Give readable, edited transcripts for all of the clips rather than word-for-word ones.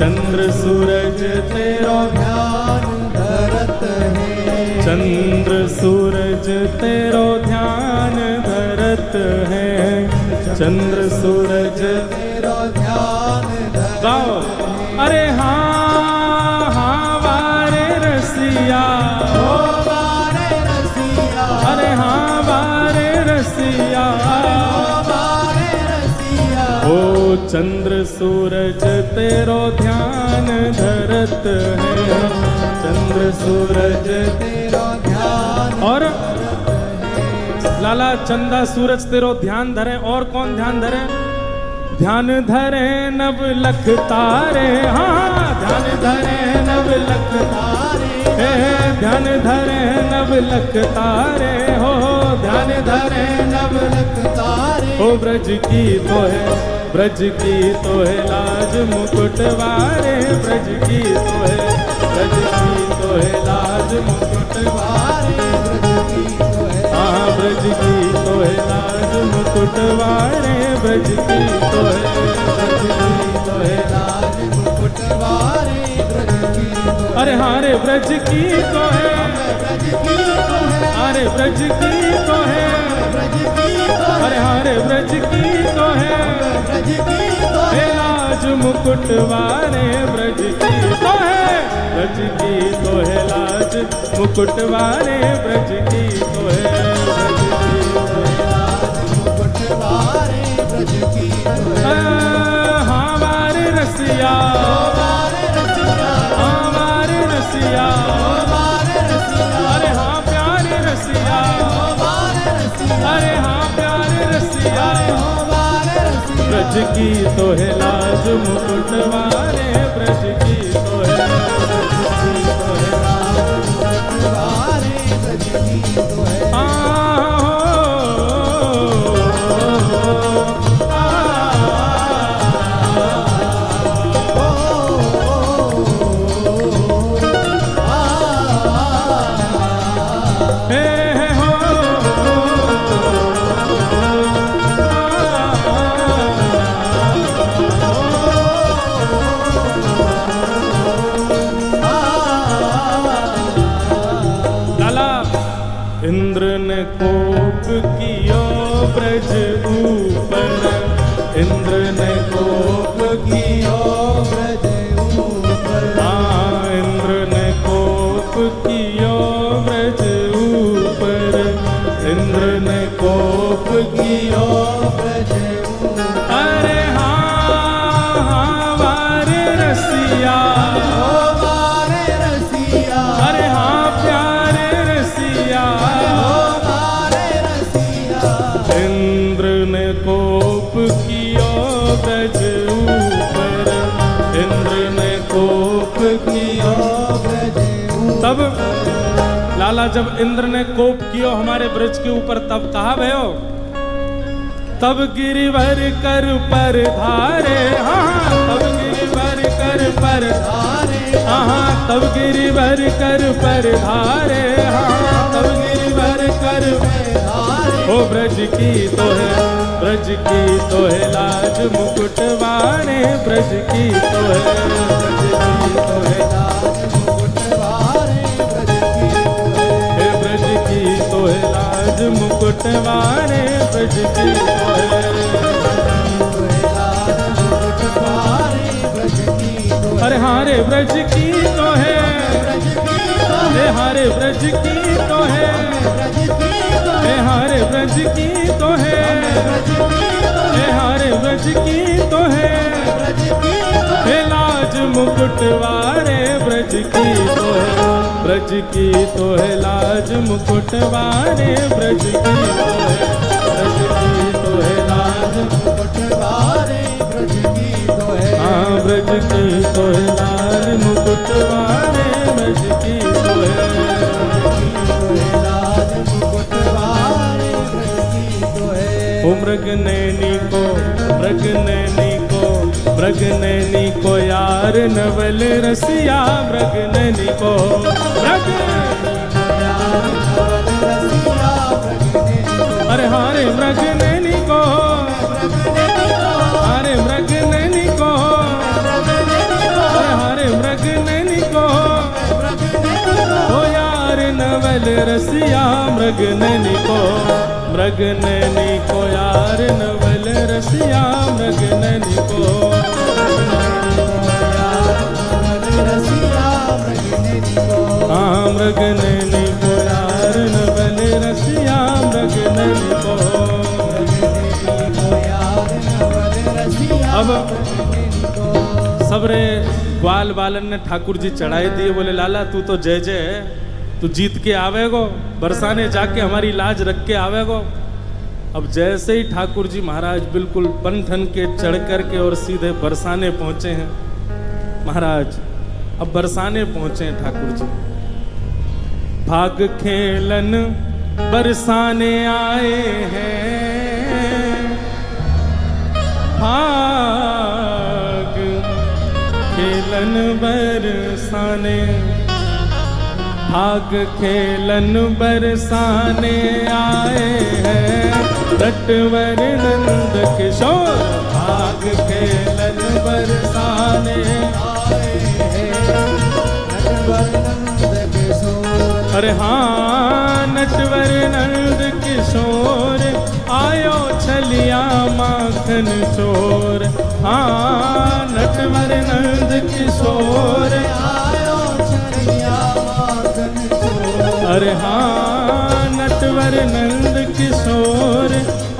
चंद्र सूरज तेरो ध्यान धरत है, चंद्र सूरज तेरो ध्यान धरत है, चंद्र सूरज तेरो ध्यान धरत है। अरे हाँ हाँ वारे रसिया, ओ वारे रसिया, अरे हाँ वारे रसिया, ओ चंद्र सूरज तेरो ध्यान धरत है, चंद्र सूरज तेरो ध्यान। और लाला चंदा सूरज तेरो ध्यान धरे, और कौन ध्यान धरे? ध्यान धरे नव लख तारे, हाँ ध्यान धरे नव लख तारे, ध्यान धरे नव लख तारे, हो ध्यान धरे नव लख तारे। हो ब्रज की तो है, ब्रज की तो है लाज मुकुट वारे, ब्रज की तो है, ब्रज की तो है लाज मुकुट वारे, ब्रज की तो है, हाँ ब्रज की तो है लाज मुकुट वारे, ब्रज की तो है, ब्रज की तो है लाज मुकुट वारे, ब्रज की तो। अरे हाँ रे ब्रज की तो है, ब्रज की तो है, अरे ब्रज की तो है, ब्रज की तो है, अरे हाँ रे ब्रज की तो है, ब्रज की तो है लाज मुकुट वारे, ब्रज की तो है, ब्रज की तो है लाज मुकुट वारे, ब्रज की तो है, ब्रज की तो है लाज मुकुट वारे, ब्रज की तो है। हाँ वारे रसिया, वारे रसिया, हाँ वारे रसिया, वारे रसिया, अरे हाँ प्यारे रसिया, वारे रसिया, अरे हाँ प्यारे रसिया, ब्रज की तो है लाज मुकुट वारे, ब्रज की तो है, ब्रज की तो है लाज मुकुट वारे, ब्रज की तो है। इंद्र ने कोप कियो ब्रज ऊपर, इंद्र ने कोप कियो ब्रज ऊपर, हाँ इंद्र ने कोप कियो ब्रज ऊपर, इंद्र ने कोप कियो ब्रज ऊपर। अरे हाँ हाँ वारे रसिया, ओ वारे रसिया, अरे हाँ प्यारे रसिया, इंद्र ने कोप कियो ब्रज ऊपर, इंद्र ने कोप कियो ब्रज ऊपर। तब लाला जब इंद्र ने कोप कियो हमारे ब्रज के ऊपर, तब कहा भयो, तब गिरिवर कर पर धारे, हाँ तब गिरिवर कर पर धारे, हाँ तब गिरिवर कर पर धारे, हाँ तब गिरिवर कर पर धारे। ओ ब्रज की तो है, ब्रज की तो है लाज मुकुट वारे, ब्रज की तो है, ब्रज की तो है लाज मुकुट वारे, ब्रज की तो है, ब्रज की तो है लाज मुकुट वारे, ब्रज की तो है, लाज मुकुट वारे, ब्रज की तो है। अरे हारे ब्रज की तो है, ब्रज की तो है, हारे ब्रज की तो है, ब्रज की तो है, हारे ब्रज की तो है, हारे ब्रज की तो है, हे लाज मुकुट वारे, ब्रज की तो है, ब्रज की तो है लाज मुकुट वारे, ब्रज की तो है, ब्रज की तो है लाज मुकुट वारे, ब्रज की तो है, हाँ ब्रज की तो है लाज मुकुट वारे, ब्रज की तो है, लाज मुकुट वारे, ब्रज की तो है। ओ मृग नैनी को, मृग नैनी को, मृग नैनी को यार नवल रसिया, मृग नैनी को, मृग अरे हारे मृग नैनी को, अरे मृग नैनी को, नवल रसिया मृग नैनी को यार नवल रसिया मृग नैनी को हाँ मृग नैनी को यार नवल रसिया मृग नैनी को। अब सबरे ग्वाल बालन ने ठाकुर जी चढ़ाई दिए, बोले लाला तू तो जय जय है, तू जीत के आवेगो, बरसाने जाके हमारी लाज रख के आवेगो। अब जैसे ही ठाकुर जी महाराज बिल्कुल बन ठन के चढ़ कर के और सीधे बरसाने पहुंचे हैं महाराज। अब बरसाने पहुंचे हैं ठाकुर जी, भाग खेलन बरसाने आए हैं, भाग खेलन बरसाने, भाग खेलन बरसाने आए हैं नटवर नंद किशोर, भाग खेलन बरसाने आए हैं नटवर नंद किशोर। अरे हाँ नटवर नंद किशोर आयो छलिया माखन चोर, हाँ नटवर नंद किशोर आयो छलिया माखन चोर। अरे हाँ नटवर नंद किशोर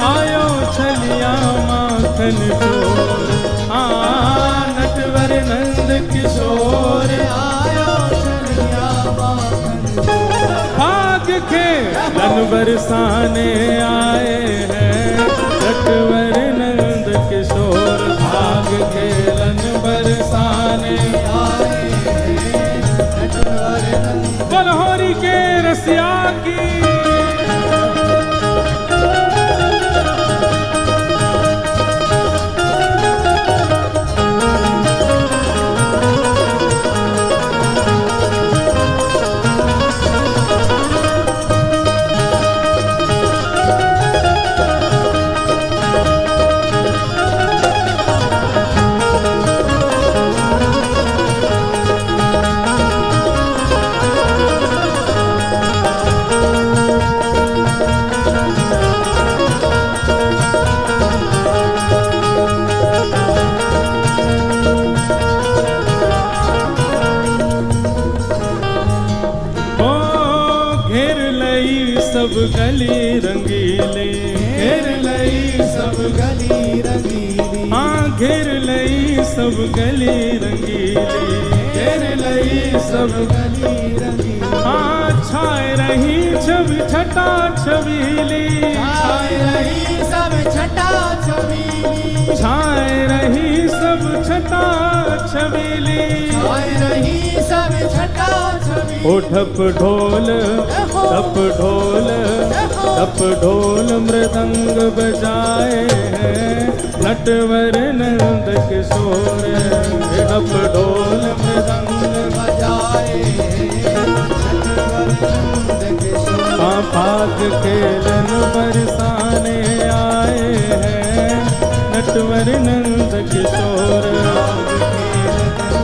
आयो छलिया माखन चोर, हाँ नटवर नंद किशोर आयो छलिया माखन चोर। भाग खेलन बरसाने आए हैं नटवर नंद किशोर, भाग खेलन बरसाने आए हैं नटवर नंद। बलहोरी के रसिया की सब गली रंगीली, घेर लई सब गली रंगीली, हाँ घेर लई सब गली रंगीली, घेर लई सब गली रंगीली। हाँ छाए रही छवि छटा छबीली, छाए रही सब छटा छबीली, छाए रही सब छटा छबीली, छाए रही सब छटा छबीली। ओ ढप ढोल ढप ढोल ढप ढोल मृदंग बजाए हैं नटवर नंद किशोर, ढप ढोल मृदंग बजाए हैं नटवर नंद किशोर। हाँ भाग खेलन बरसाने आए हैं नटवर नंद किशोर,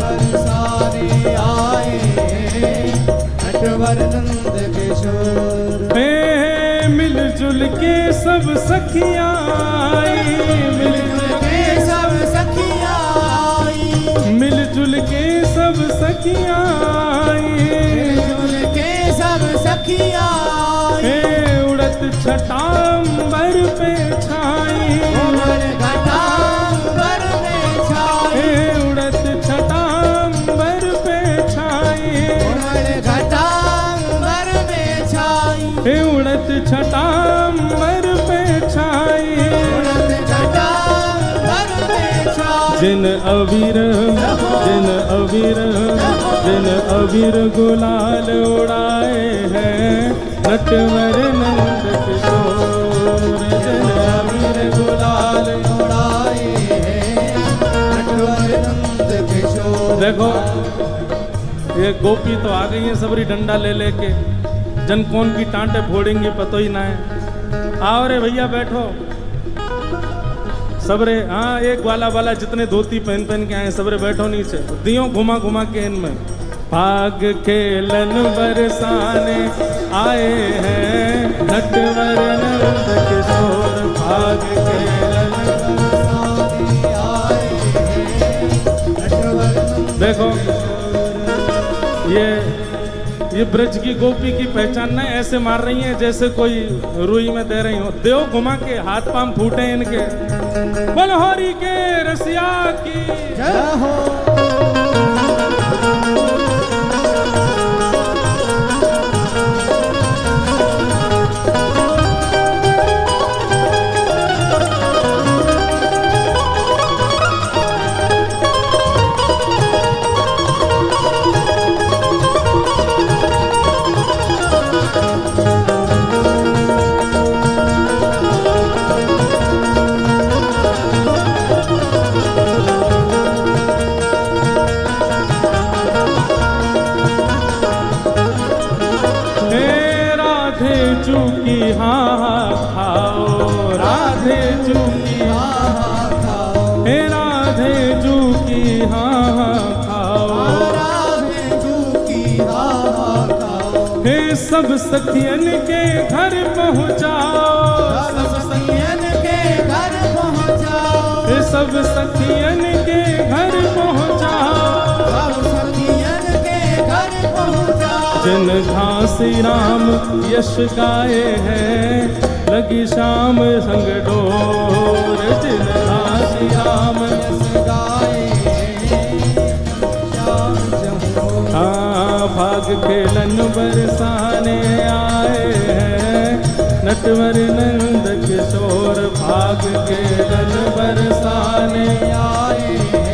बरसाने आए हैं नटवर नंद किशोर। मिलजुल के सब सखियाँ आई, मिलजुल के सब सखियाँ आई, मिलजुल के सब सखियाँ आई, मिलजुल के सब सखियाँ आई। उड़त छटांबर पे छाई, घटांबर पे छाई, उड़त छटांबर पे छाई, घटांबर पे छाई, उड़त छटांबर पे छाई, उड़त छटांबर पे छाई। जिन अबीर जिन अबीर जिन अबीर गुलाल उड़ाए हैं नटवर नंद किशोर, जिन अबीर गुलाल उड़ाए हैं नटवर नंद किशोर। देखो ये गोपी तो आ गई है सबरी डंडा ले लेके, जन कौन की टांटे फोड़ेंगी पतो ही ना है। आओ रे भैया बैठो सबरे, हाँ एक वाला वाला जितने धोती पहन पहन के आए सबरे बैठो नीचे, दियो घुमा घुमा के इनमें भाग खेलन बरसाने आए हैं नटवर नंद किशोर। भाग खेलन बरसाने आए हैं नटवर। देखो ये ब्रज की गोपी की पहचान ना ऐसे मार रही हैं जैसे कोई रुई में दे रही हो। देव घुमा के हाथ पांव फूटे इनके। बलहोरी के रसिया की जय हो। चूकी हाँ खाओ राधे चूकी हाँ खाओ। हे राधे चूकी हाँ खाओ राधे चूकी हाँ खाओ। हे सब सखियन के घर पहुँचाओ। सब सखियन के घर पहुँचाओ। हे सब सखियन के घर पहुँचाओ। सब सखियन के घर पहुँचाओ। जिन घासी राम यश गाए हैं लगी शाम संग डोर। जिन घासी राम यश गाए शाम संग। हाँ भाग खेलन बरसाने आए हैं नटवर नंद किशोर। भाग खेलन बरसाने आए हैं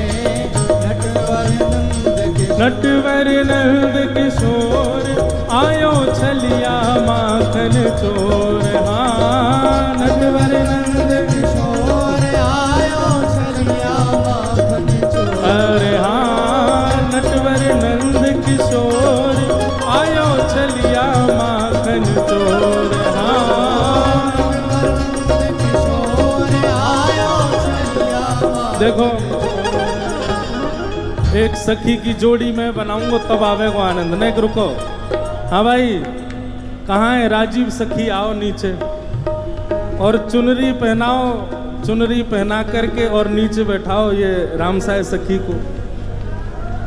नटवर नंद किशोर। आयो छलिया माखन चोर। हाँ नटवर नंद किशोर आयो छलिया माखन चोर। अरे हाँ नटवर नंद किशोर आयो छलिया माखन चोर। हाँ नटवर नंद किशोर आयो छलिया माखन। देखो एक सखी की जोड़ी मैं बनाऊंगा तब आवेगा आनंद। नहीं रुको। हाँ भाई कहाँ है राजीव सखी आओ नीचे और चुनरी पहनाओ। चुनरी पहना करके और नीचे बैठाओ ये रामसाय सखी को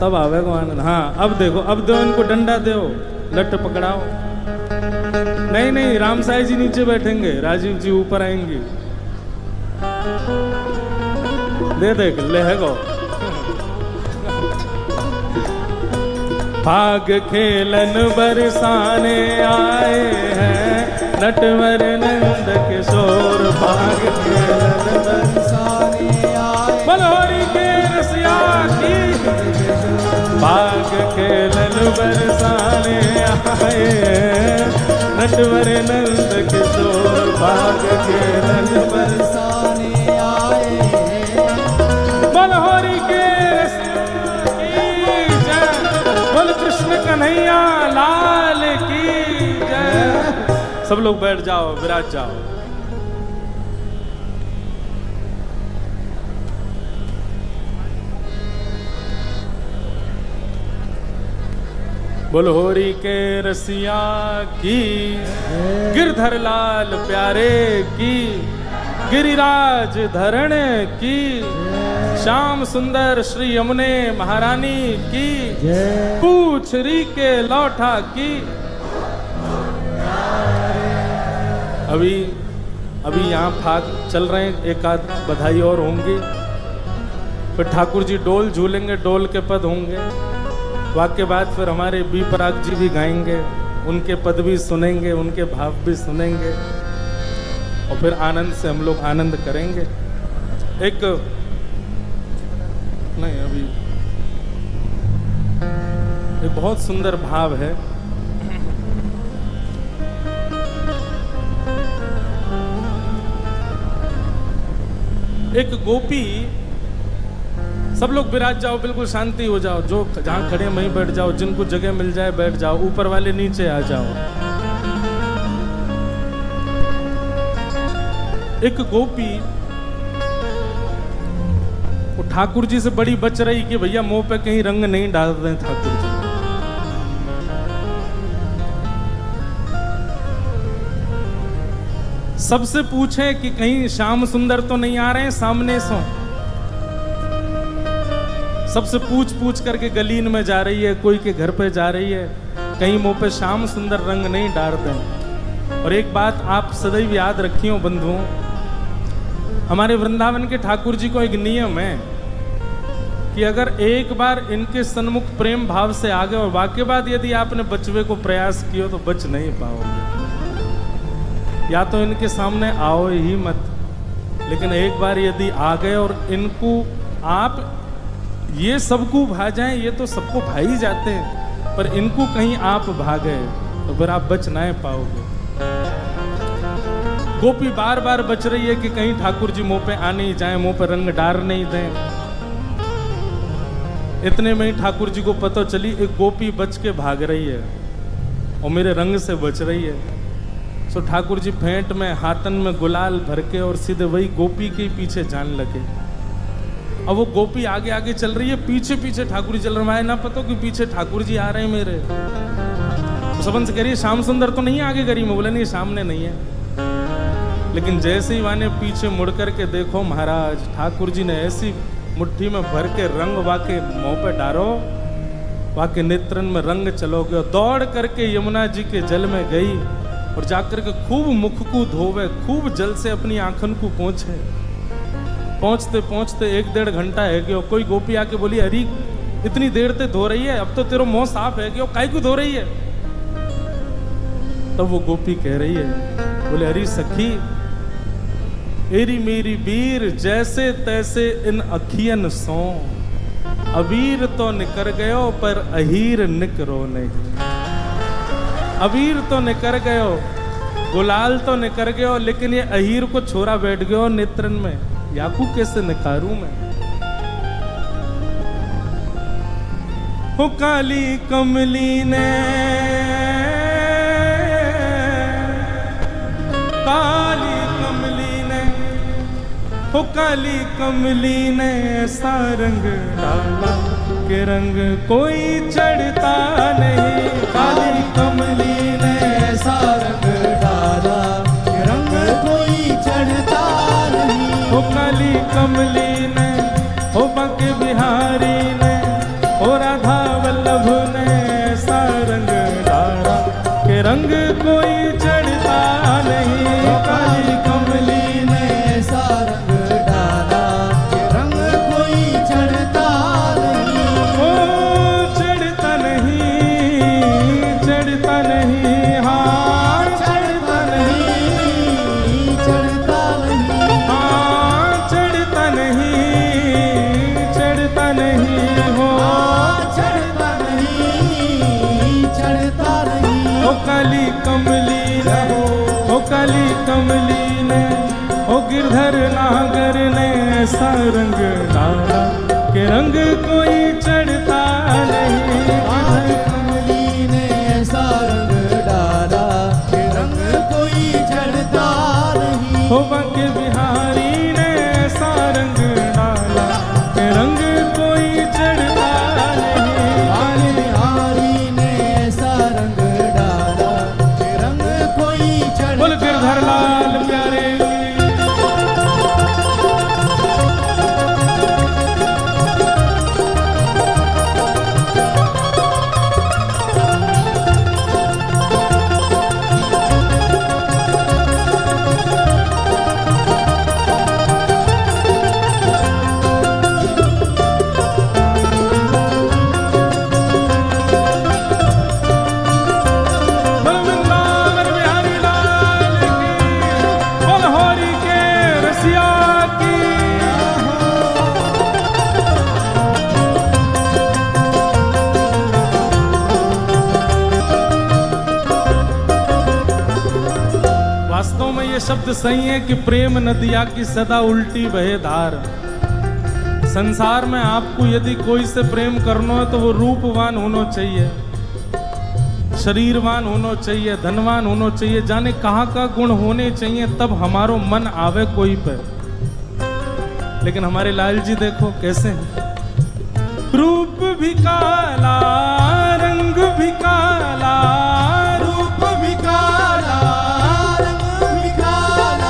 तब आवेगा आनंद। हाँ अब देखो अब दो इनको डंडा दो लट पकड़ाओ। नहीं नहीं रामसाय जी नीचे बैठेंगे राजीव जी ऊपर आएंगे। दे देख लेगो। भाग खेलन बरसाने आए हैं नटवर नंद किशोर। भाग खेलन बरसाने आए बलहोरी के रसिया की। भाग खेलन बरसाने आए हैं नटवर नंद किशोर। भाग खेलन बरसाने आए हैं बलहोरी के कृष्ण कन्हैया लाल की जय। सब लोग बैठ जाओ विराज जाओ। बलहोरी के रसिया की गिरधर लाल प्यारे की गिरिराज धरण की श्याम सुंदर श्री यमुने महारानी की पूछरी के लौठा की। अभी यहाँ फाग चल रहे हैं एक आध बधाई और होंगी फिर ठाकुर जी डोल झूलेंगे डोल के पद होंगे। वाक्य बाद फिर हमारे बी पराग जी भी गाएंगे उनके पद भी सुनेंगे उनके भाव भी सुनेंगे और फिर आनंद से हम लोग आनंद करेंगे। एक नहीं अभी एक बहुत सुंदर भाव है। एक गोपी सब लोग विराज जाओ बिल्कुल शांति हो जाओ। जो जहां खड़े वहीं बैठ जाओ। जिनको जगह मिल जाए बैठ जाओ। ऊपर वाले नीचे आ जाओ। एक गोपी वो ठाकुर जी से बड़ी बच रही कि भैया मुंह पे कहीं रंग नहीं डाल दें ठाकुर जी। सबसे पूछे कि कहीं श्याम सुंदर तो नहीं आ रहे हैं सामने सो। सबसे पूछ पूछ करके गलीन में जा रही है, कोई के घर पे जा रही है, कहीं मुंह पे श्याम सुंदर रंग नहीं डालते। और एक बात आप सदैव याद रखियो बंधुओं, हमारे वृंदावन के ठाकुर जी को एक नियम है कि अगर एक बार इनके सन्मुख प्रेम भाव से आ गए और वाक्य बाद यदि आपने बचवे को प्रयास किया तो बच नहीं पाओगे। या तो इनके सामने आओ ही मत, लेकिन एक बार यदि आ गए और इनको आप ये सबको भा जाएं, ये तो सबको भा ही जाते हैं, पर इनको कहीं आप भागे तो फिर आप बच नहीं पाओगे। गोपी बार बार बच रही है कि कहीं ठाकुर जी मुंह पे आ नहीं जाए, मुंह पे रंग डार नहीं दें। इतने में ही ठाकुर जी को पता चली एक गोपी बच के भाग रही है और मेरे रंग से बच रही है। सो ठाकुर जी फेंट में हाथन में गुलाल भर के और सीधे वही गोपी के पीछे जान लगे। अब वो गोपी आगे आगे चल रही है, पीछे पीछे ठाकुर जी चल रहे हैं। ना पता कि पीछे ठाकुर जी आ रहे हैं मेरे। तो सबन से कह रही है श्याम सुंदर तो नहीं आगे करी। मैं बोला नहीं, सामने नहीं है। लेकिन जैसे ही वाने पीछे मुड़ करके देखो महाराज, ठाकुर जी ने ऐसी मुट्ठी में भर के रंग वाके मुंह पे डारो, वाके नेत्रन में रंग चलो गयो। दौड़ करके यमुना जी के जल में गई और जाकर के खूब मुख को धोवे, खूब जल से अपनी आंखन को पोंछे। पहुंचते पहुंचते 1-1.5 घंटा है गयो। कोई गोपी आके बोली अरे इतनी देर ते धो रही है, अब तो तेरा मुंह साफ है गयो, काहे को धो रही है? तब वो गोपी कह रही है, बोले अरे सखी, एरी मेरी वीर जैसे तैसे इन अखियन सो, अबीर तो निकर गयो पर अहीर निकरो नहीं। अबीर तो निकर गयो, गुलाल तो निकर गयो, लेकिन ये अहीर को छोरा बैठ गयो नेत्रन में। याकू कैसे निकारू मैं? हो काली कमली ने, काली कमली ने, हो काली कमली ने ऐसा रंग डाला के रंग कोई चढ़ता नहीं। काली कमली ने ऐसा रंग डाला कि रंग कोई चढ़ता नहीं। हो काली कमली ने, हो बांके बिहारी ने, हो राधा वल्लभ ने ऐसा रंग डाला के रंग कोई चढ़ता नहीं। हो काली कमली ने ऐसा रंग डाला कि रंग कोई चढ़ता नहीं। ओ चढ़ता नहीं, चढ़ता नहीं, हाँ चढ़ता नहीं, चढ़ता नहीं, हाँ चढ़ता नहीं, चढ़ता नहीं हो, चढ़ता नहीं, चढ़ता नहीं। ओ काली कमली ने, ओ काली कमली ने, ओ गिरधर नागर ने ऐसा रंग डाला के रंग कोई चढ़ता नहीं। काली कमली ने ऐसा रंग डाला कि रंग कोई चढ़ता नहीं। हो बांके बिहारी ने ऐसा रंग डाला के रंग कोई चढ़ता नहीं। काली हारी ने ऐसा रंग डाला कि रंग कोई चढ़ता। बोल गिरधर लाल प्यारे शब्द सही है कि प्रेम नदिया की सदा उल्टी बहे धार। संसार में आपको यदि कोई से प्रेम करना है तो वो रूपवान होना चाहिए, शरीरवान होना चाहिए, धनवान होना चाहिए, जाने कहाँ का गुण होने चाहिए, तब हमारो मन आवे कोई पे। लेकिन हमारे लाल जी देखो कैसे हैं, रूप भी काला, रंग भी काला, रूप भी काला, रंग भी काला,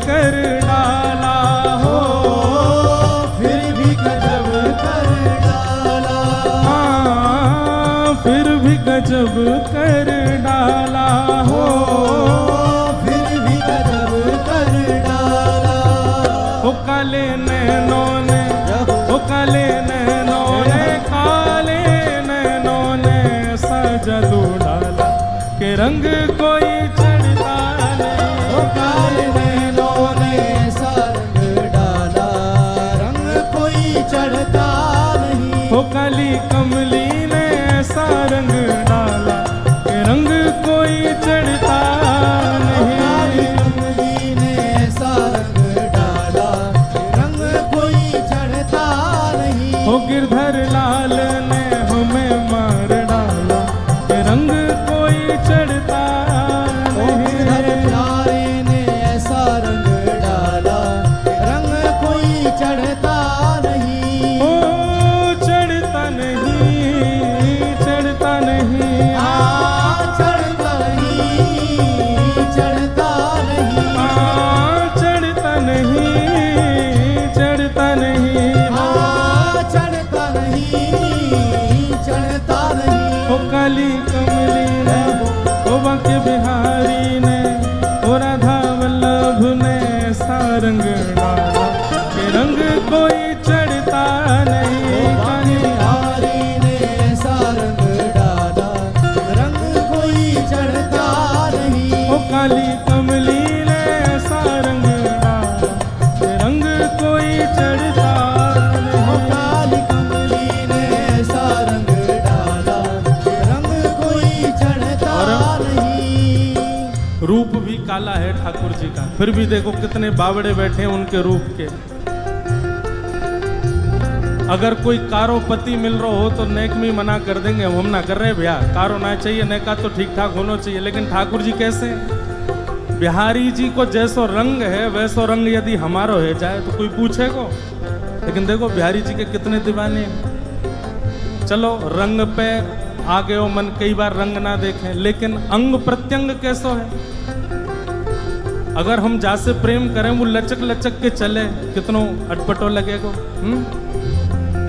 कर डाला हो, फिर भी गजब कर डाला, हाँ फिर भी गजब कर डाला हो, फिर भी गजब कर डाला। ओ काले नैनों ने, ओ काले नैनों ने, काले नैनों ने ऐसा जादू डाला कि रंग कोई चढ़ता नहीं। ओ काले नैनों ने ऐसा रंग डाला, रंग कोई चढ़ता नहीं। ओ काली कमली ने ऐसा रंग डाला कि रंग कोई चढ़ता काली नहीं। कमली ने ऐसा रंग डाला, रंग कोई चढ़ता नहीं। ओ गिरधर लाल ने हमें मार डाला कि रंग कोई चढ़ता ओ गिरधर नहीं। प्यारे ने ऐसा रंग डाला, रंग कोई चढ़ता नहीं। ओ चढ़ता नहीं, चढ़ता नहीं, चढ़ता नहीं, चढ़ता नहीं, चढ़ता नहीं, चढ़ता नहीं। चढ़ता नहीं, चढ़ता नहीं। ओ काली कमली ने, ओ बांके बिहारी ने, ओ राधा वल्लभ ने ऐसा रंग डाला कि रंग कोई चढ़ता नहीं। काली बिहारी ने ऐसा रंग डाला, रंग कोई चढ़ता नहीं। ओ काली कमली ने ऐसा रंग डाला कि रंग कोई चढ़ता ओ नहीं। काली कमली ने ऐसा रंग डाला, रंग कोई चढ़ता नहीं। रूप भी काला है ठाकुर जी का, फिर भी देखो कितने बावड़े बैठे हैं उनके रूप के। अगर कोई कारोपति मिल रहा हो तो नेक में मना कर देंगे, हम ना कर रहे भैया, कारो ना चाहिए, नेका तो ठीक ठाक होना चाहिए। लेकिन ठाकुर जी कैसे, बिहारी जी को जैसो रंग है वैसो रंग यदि हमारो है जाए तो कोई पूछेगो। लेकिन देखो बिहारी जी के कितने दीवाने हैं। चलो रंग पे आ गए हो मन, कई बार रंग ना देखें, लेकिन अंग प्रत्यंग कैसो है। अगर हम जासे प्रेम करें वो लचक लचक के चले, कितनों अटपटो लगेगो।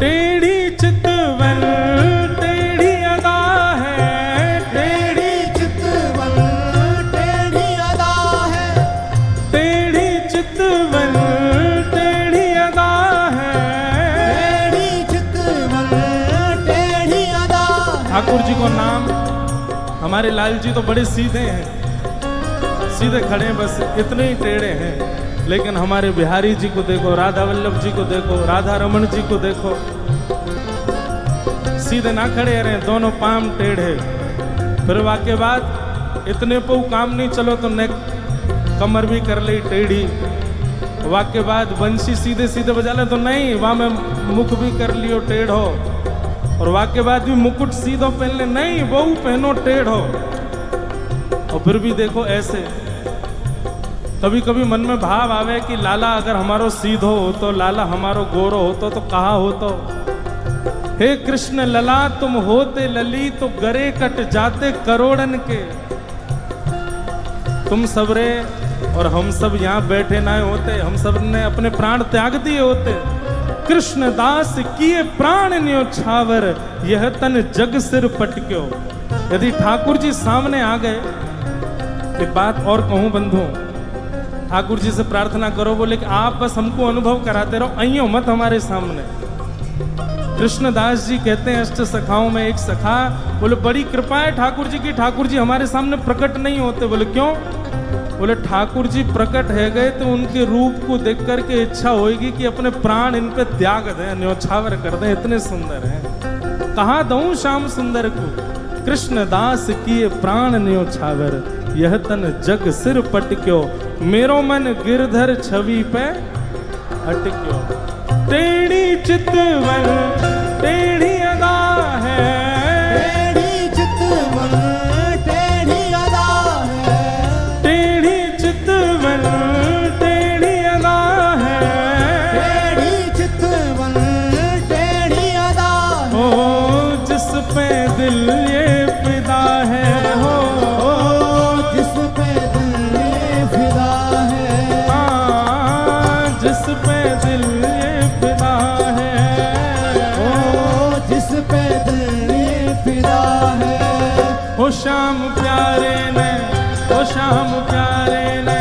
टेढ़ी चितवन टेढ़ी अदा है, टेढ़ी चितवन टेढ़ी अदा है, टेढ़ी चितवन टेढ़ी अदा है। टेढ़ी चितवन टेढ़ी अदा है। ठाकुर जी को नाम, हमारे लाल जी तो बड़े सीधे हैं, सीधे खड़े हैं, बस इतने ही टेढ़े हैं। लेकिन हमारे बिहारी जी को देखो, राधा वल्लभ जी को देखो, राधा रमन जी को देखो, सीधे ना खड़े रहे, दोनों पाम टेढ़े। फिर वाके बाद इतने पे काम नहीं, चलो तो नेक कमर भी कर ली टेढ़ी। वाके बाद बंसी सीधे सीधे बजा ले तो नहीं, वहां में मुख भी कर लियो टेढ़ो। और वाके बाद भी मुकुट सीधो पहन ले, नहीं वो पहनो टेढ़ो। और फिर भी देखो ऐसे, कभी कभी मन में भाव आवे कि लाला अगर हमारो सीधो हो तो, लाला हमारो गोरो हो तो कहा हो तो। हे कृष्ण लला तुम होते लली तो गरे कट जाते करोड़न के। तुम सबरे और हम सब यहाँ बैठे ना होते, हम सब ने अपने प्राण त्याग दिए होते। कृष्ण दास किए प्राण न्योछावर, यह तन जग सिर पटक्यो। यदि ठाकुर जी सामने आ गए, एक बात और कहूं बंधुओं, ठाकुर जी से प्रार्थना करो, बोले कि आप बस हमको अनुभव कराते रहो, आइयो मत हमारे सामने। कृष्णदास जी कहते हैं अष्ट सखाओं में एक सखा, बोले बड़ी कृपा है ठाकुर जी की, ठाकुर जी हमारे सामने प्रकट नहीं होते। बोले क्यों? बोले ठाकुर जी प्रकट है गए तो उनके रूप को देख करके इच्छा होगी कि अपने प्राण इन पे त्याग दें, न्योछावर कर दें, इतने सुंदर हैं। कहाँ दऊं श्याम सुंदर को, कृष्णदास किए प्राण न्योछावर, यह तन जग सिर पटक्यो। मेरो मन गिरधर छवि पे अटक्यो। टेढ़ी चितवन टेढ़ी अदा है, टेढ़ी चितवन टेढ़ी अदा है, टेढ़ी चितवन टेढ़ी अदा है, टेढ़ी चितवन टेढ़ी अदा है। ओ जिस पे दिल ये फिदा है, हो जिस पे दिल ये फिदा है, हाँ प्यारे ने, ओ श्याम प्यारे ने,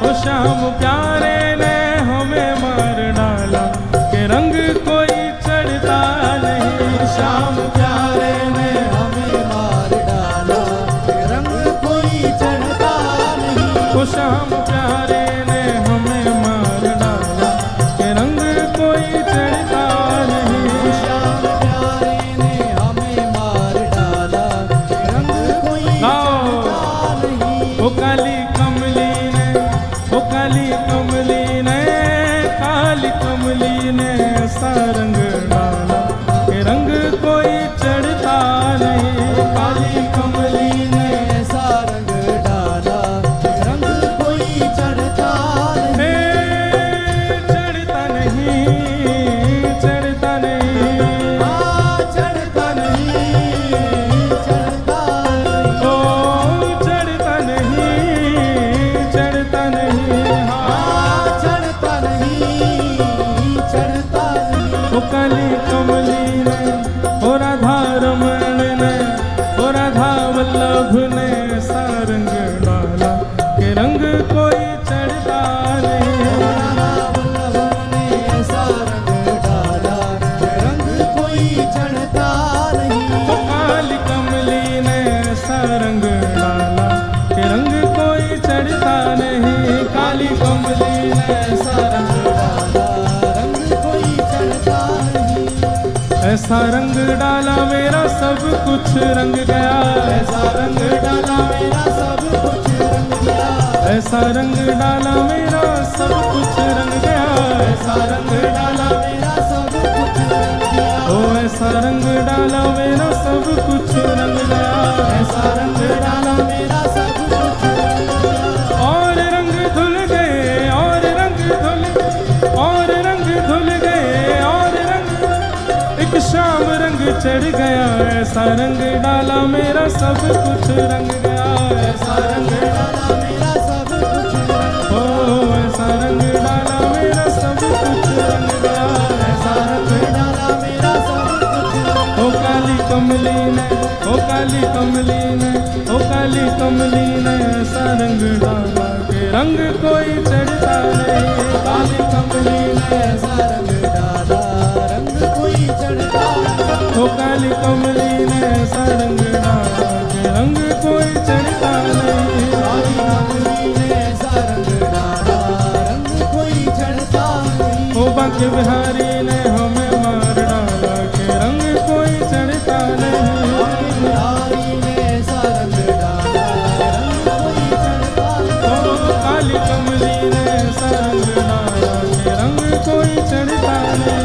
ओ श्याम प्यारे ने हमें मार डाला कि रंग कोई चढ़ता नहीं। श्याम प्यारे ने हमें मार डाला कि रंग कोई चढ़ता नहीं। ओ श्याम प्यारे ने हमें मार डाला कि रंग कोई चढ़ता नहीं। श्याम प्यारे ने हमें मार डाला कि रंग कोई चढ़ता नहीं। ओ काली कमली ने, ओ काली कमली ने, काली कमली ने ऐसा रंग डाला कि रंग कोई चढ़ता नहीं। काली कमली ने ऐसा रंग डाला कि रंग कोई चढ़ता नहीं। चढ़ता नहीं, चढ़ता नहीं, चढ़ता नहीं, चढ़ता नहीं। ओ चढ़ता नहीं, चढ़ता नहीं, हाँ चढ़ता नहीं, चढ़ता नहीं। ओ काली कमली ने, ओ राधा रमण ने, ओ राधा वल्लभ ने ऐसा रंग डाला कि रंग कोई चढ़ता नहीं। राधा वल्लभ ने ऐसा रंग डाला कि रंग कोई चढ़ता नहीं। ओ काली कमली ने ऐसा रंग डाला कि रंग कोई चढ़ता नहीं। काली कमली ने ऐसा रंग डाला, रंग कोई चढ़ता नहीं। ऐसा रंग डाला मेरा सब कुछ रंग गया। ऐसा रंग डाला मेरा सब कुछ रंग गया। ऐसा रंग डाला मेरा सब कुछ रंग गया। ऐसा रंग डाला मेरा सब कुछ रंग गया। ओ ऐसा रंग डाला मेरा सब कुछ रंग गया। ऐसा रंग डाला मेरा सब कुछ रंग गया। और रंग धुल गए, और रंग धुल गए, और रंग धुल गए, और रंग एक शाम रंग चढ़ गया। ऐसा रंग डाला मेरा सब कुछ रंग गया। ऐसा रंग डाला मेरा सब कुछ रंग ओ ऐसा रंग डाला मेरा सब कुछ रंग गया। ऐसा रंग डाला मेरा सब कुछ रंग ओ काली कमली ने, ओ काली कमली ने, ओ काली कमली ने ऐसा रंग डाला कि रंग कोई चढ़ता नहीं। काली कमली ने ऐसा रंग डाला रंग कोई चढ़ता नहीं। ओ काली कमली ने ऐसा रंग डाला कि रंग कोई चढ़ता नहीं। काली कमली ने ऐसा रंग डाला रंग कोई चढ़ता नहीं। ओ बांके बिहारी ने हमें मार डाला कि रंग कोई चढ़ता नहीं। बिहारी ने ऐसा रंग डाला रंग कोई चढ़ता नहीं। ओ काली कमली ने ऐसा रंग डाला कि रंग कोई चढ़ता नहीं।